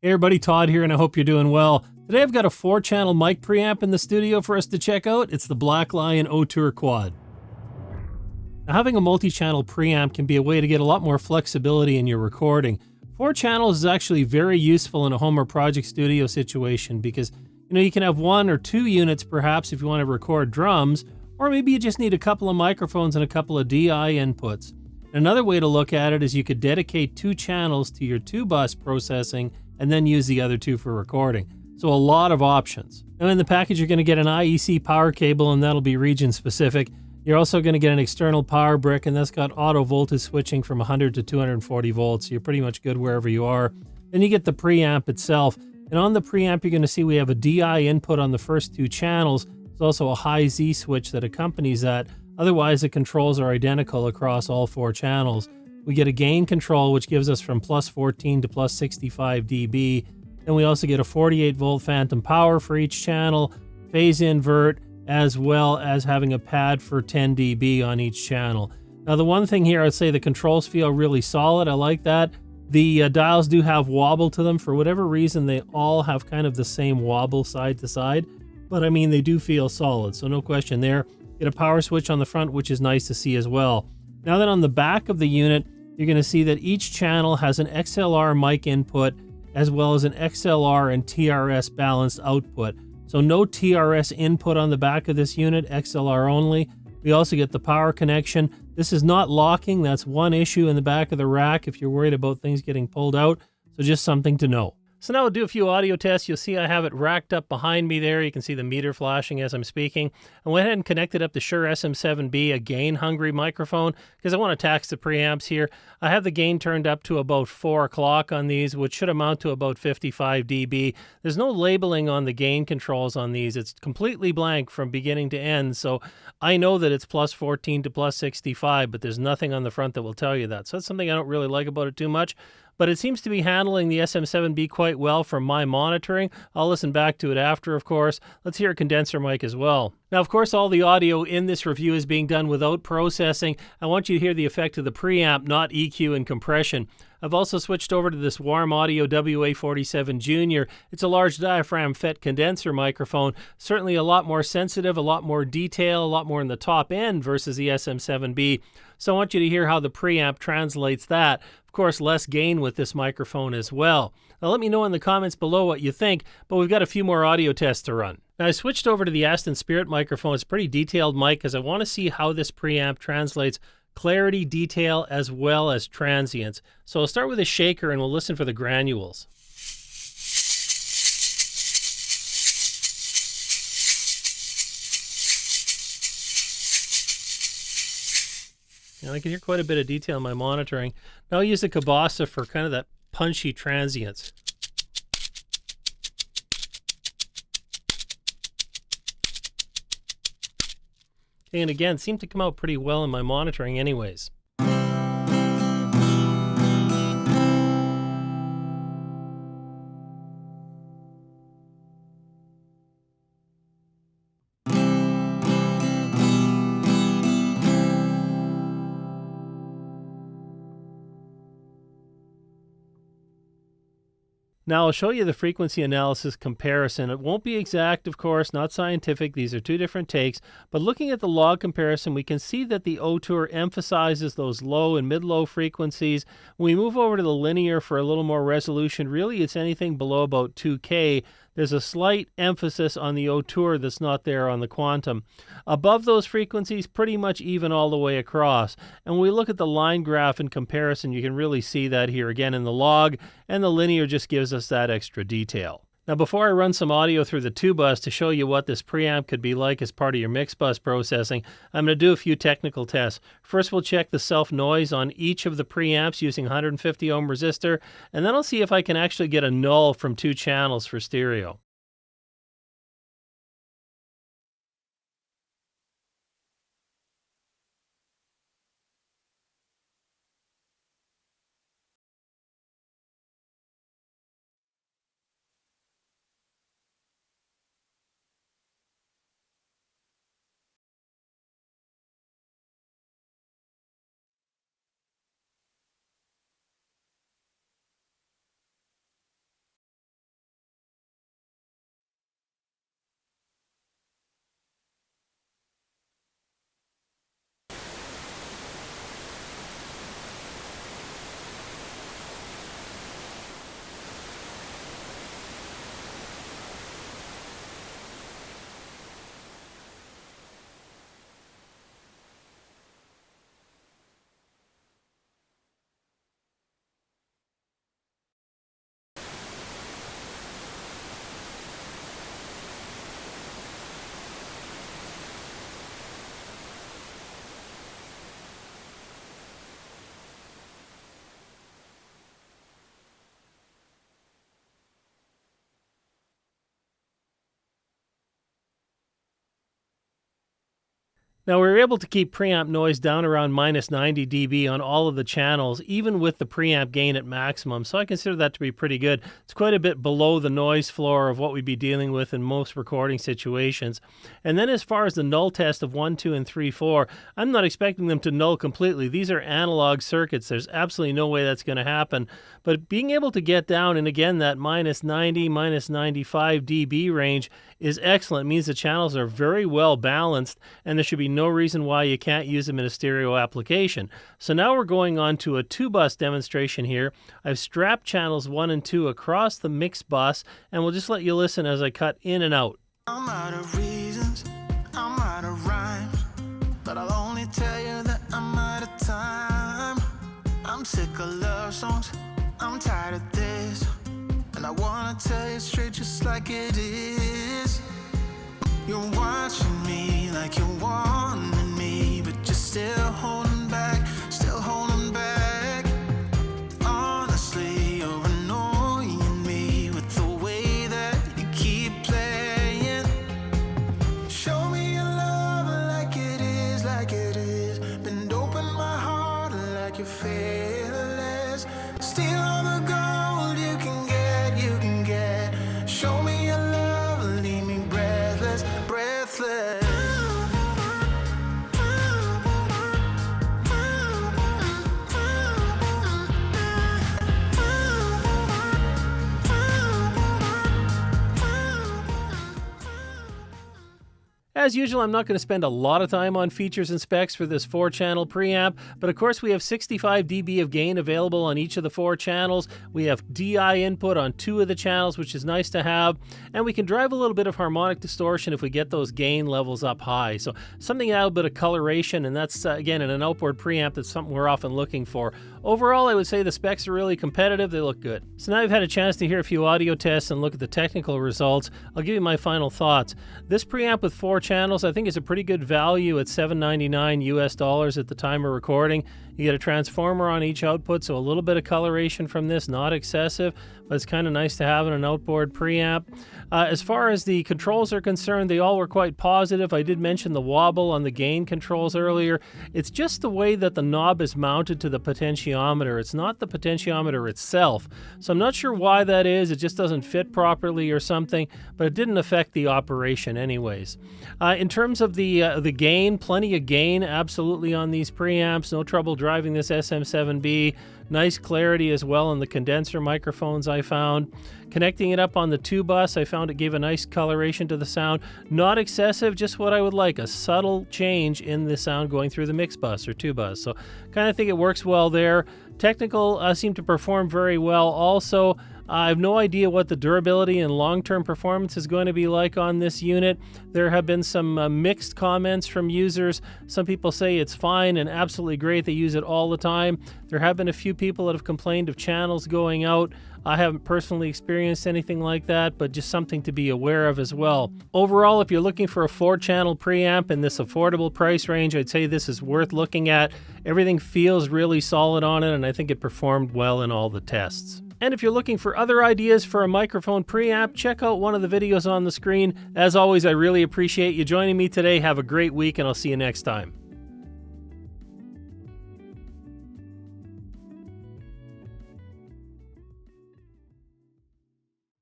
Hey everybody, Todd here, and I hope you're doing well. Today I've got a 4-channel mic preamp in the studio for us to check out. It's the Black Lion Auteur Quad. Now, having a multi-channel preamp can be a way to get a lot more flexibility in your recording. 4 channels is actually very useful in a home or project studio situation because you can have 1 or 2 units perhaps if you want to record drums, or maybe you just need a couple of microphones and a couple of DI inputs. Another way to look at it is you could dedicate 2 channels to your 2-bus processing and then use the other 2 for recording. So a lot of options. Now in the package you're going to get an IEC power cable, and that'll be region specific. You're also going to get an external power brick, and that's got auto voltage switching from 100 to 240 volts. So you're pretty much good wherever you are. Then you get the preamp itself. And on the preamp you're going to see we have a DI input on the first 2 channels. There's also a high Z switch that accompanies that. Otherwise the controls are identical across all 4 channels. We get a gain control, which gives us from plus 14 to plus 65 dB. Then we also get a 48 volt phantom power for each channel, phase invert, as well as having a pad for 10 dB on each channel. Now the one thing here, I'd say the controls feel really solid. I like that. The dials do have wobble to them. For whatever reason, they all have kind of the same wobble side to side. But I mean, they do feel solid, so no question there. Get a power switch on the front, which is nice to see as well. Now then on the back of the unit, you're going to see that each channel has an XLR mic input as well as an XLR and TRS balanced output. So no TRS input on the back of this unit, XLR only. We also get the power connection. This is not locking. That's one issue in the back of the rack if you're worried about things getting pulled out. So just something to know. So now we'll do a few audio tests. You'll see I have it racked up behind me there. You can see the meter flashing as I'm speaking. I went ahead and connected up the Shure SM7B, a gain-hungry microphone, because I want to tax the preamps here. I have the gain turned up to about 4 o'clock on these, which should amount to about 55 dB. There's no labeling on the gain controls on these. It's completely blank from beginning to end, so I know that it's plus 14 to plus 65, but there's nothing on the front that will tell you that. So that's something I don't really like about it too much. But it seems to be handling the SM7B quite well from my monitoring. I'll listen back to it after, of course. Let's hear a condenser mic as well. Now, of course, all the audio in this review is being done without processing. I want you to hear the effect of the preamp, not EQ and compression. I've also switched over to this Warm Audio WA47 Junior. It's a large diaphragm FET condenser microphone, certainly a lot more sensitive, a lot more detail, a lot more in the top end versus the SM7B. So I want you to hear how the preamp translates that. Of course, less gain with this microphone as well. Now let me know in the comments below what you think, but we've got a few more audio tests to run. Now I switched over to the Aston Spirit microphone. It's a pretty detailed mic because I want to see how this preamp translates clarity, detail, as well as transients. So I'll start with a shaker and we'll listen for the granules. And I can hear quite a bit of detail in my monitoring. Now I'll use the Cabasa for kind of that punchy transients. And again, seem to come out pretty well in my monitoring anyways. Now I'll show you the frequency analysis comparison. It won't be exact, of course, not scientific. These are 2 different takes. But looking at the log comparison, we can see that the Auteur emphasizes those low and mid-low frequencies. When we move over to the linear for a little more resolution, really it's anything below about 2K. There's a slight emphasis on the Auteur that's not there on the Quantum. Above those frequencies, pretty much even all the way across. And when we look at the line graph in comparison, you can really see that here again in the log, and the linear just gives us that extra detail. Now before I run some audio through the 2-bus to show you what this preamp could be like as part of your mix bus processing, I'm going to do a few technical tests. First we'll check the self-noise on each of the preamps using 150 ohm resistor, and then I'll see if I can actually get a null from 2 channels for stereo. Now, we were able to keep preamp noise down around minus 90 dB on all of the channels, even with the preamp gain at maximum, so I consider that to be pretty good. It's quite a bit below the noise floor of what we'd be dealing with in most recording situations. And then as far as the null test of 1, 2, and 3, 4, I'm not expecting them to null completely. These are analog circuits. There's absolutely no way that's going to happen. But being able to get down, and again, that minus 90, minus 95 dB range is excellent. It means the channels are very well balanced, and there should be no reason why you can't use them in a stereo application. So now we're going on to a 2-bus demonstration here. I've strapped channels 1 and 2 across the mix bus, and we'll just let you listen as I cut in and out. I'm out of reasons, I'm out of rhymes, but I'll only tell you that I'm out of time. I'm sick of love songs, I'm tired of this, and I wanna tell you straight just like it is. You're watching me like you're wanting me, but you're still holding back, still holding back. Honestly, you're annoying me with the way that you keep playing. Show me your love like it is, like it is. Bend open my heart like you're fearless. Steal all the gold you can get, you can get. Show me your love, leave me breathless, breathless. As usual, I'm not going to spend a lot of time on features and specs for this 4-channel preamp, but of course we have 65 dB of gain available on each of the 4 channels. We have DI input on 2 of the channels, which is nice to have, and we can drive a little bit of harmonic distortion if we get those gain levels up high. So something a little bit of coloration, and that's, again, in an outboard preamp, that's something we're often looking for. Overall, I would say the specs are really competitive. They look good. So now I've had a chance to hear a few audio tests and look at the technical results. I'll give you my final thoughts. This preamp with 4 channels, I think, is a pretty good value at $7.99 US at the time of recording. You get a transformer on each output, so a little bit of coloration from this, not excessive, but it's kind of nice to have in an outboard preamp. As far as the controls are concerned, they all were quite positive. I did mention the wobble on the gain controls earlier. It's just the way that the knob is mounted to the potentiometer. It's not the potentiometer itself. So I'm not sure why that is. It just doesn't fit properly or something, but it didn't affect the operation anyways. In terms of the gain, plenty of gain absolutely on these preamps. No trouble driving this SM7B. Nice clarity as well in the condenser microphones I found. Connecting it up on the 2-bus, I found it gave a nice coloration to the sound. Not excessive, just what I would like, a subtle change in the sound going through the mix bus or 2-bus. So kind of think it works well there. Technical seemed to perform very well also. I have no idea what the durability and long-term performance is going to be like on this unit. There have been some mixed comments from users. Some people say it's fine and absolutely great. They use it all the time. There have been a few people that have complained of channels going out. I haven't personally experienced anything like that, but just something to be aware of as well. Overall, if you're looking for a 4-channel preamp in this affordable price range, I'd say this is worth looking at. Everything feels really solid on it, and I think it performed well in all the tests. And if you're looking for other ideas for a microphone preamp, check out one of the videos on the screen. As always, I really appreciate you joining me today. Have a great week, and I'll see you next time.